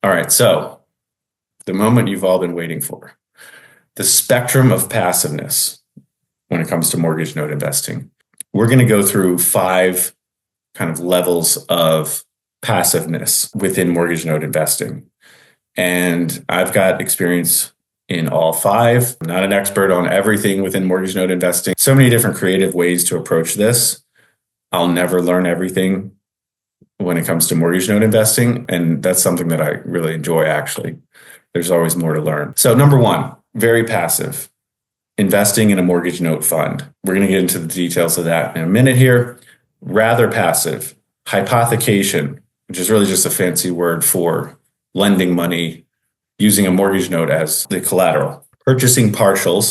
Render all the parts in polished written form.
All right, so the moment you've all been waiting for, the spectrum of passiveness when it comes to mortgage note investing. We're going to go through 5 kind of levels of passiveness within mortgage note investing. And I've got experience in all 5. I'm not an expert on everything within mortgage note investing. So many different creative ways to approach this. I'll never learn everything when it comes to mortgage note investing. And that's something that I really enjoy, actually. There's always more to learn. So number 1, very passive, investing in a mortgage note fund. We're going to get into the details of that in a minute here. Rather passive, hypothecation, which is really just a fancy word for lending money using a mortgage note as the collateral. Purchasing partial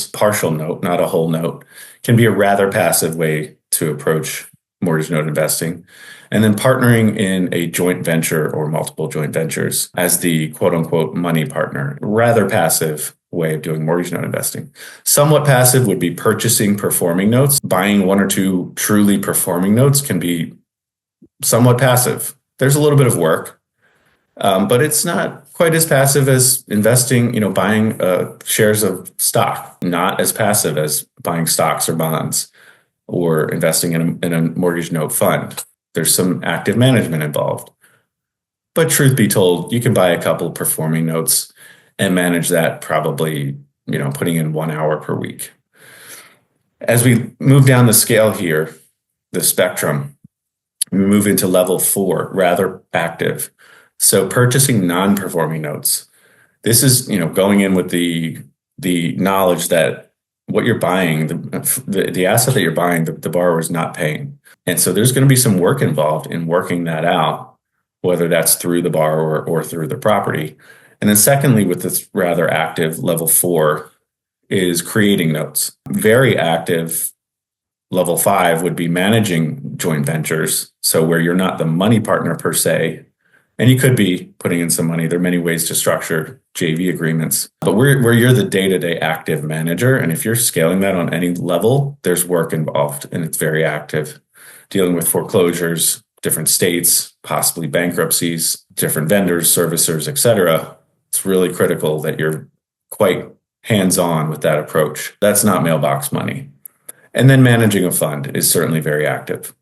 note, not a whole note, can be a rather passive way to approach mortgage note investing. And then partnering in a joint venture or multiple joint ventures as the quote unquote money partner. Rather passive way of doing mortgage note investing. Somewhat passive would be purchasing performing notes. Buying 1 or 2 truly performing notes can be somewhat passive. There's a little bit of work, but it's not quite as passive as investing, buying shares of stock. Not as passive as buying stocks or bonds or investing in a mortgage note fund. There's some active management involved. But truth be told, you can buy a couple performing notes and manage that probably, putting in 1 hour per week. As we move down the scale here, the spectrum, we move into level 4, rather active. So purchasing non-performing notes. This is, going in with the knowledge that what you're buying, the asset that you're buying, the borrower is not paying. And so there's going to be some work involved in working that out, whether that's through the borrower or through the property. And then secondly, with this rather active level 4 is creating notes. Very active level 5 would be managing joint ventures. So where you're not the money partner per se, and you could be putting in some money. There are many ways to structure JV agreements, but where you're the day-to-day active manager, and if you're scaling that on any level, there's work involved, and it's very active. Dealing with foreclosures, different states, possibly bankruptcies, different vendors, servicers, etc. It's really critical that you're quite hands-on with that approach. That's not mailbox money. And then managing a fund is certainly very active.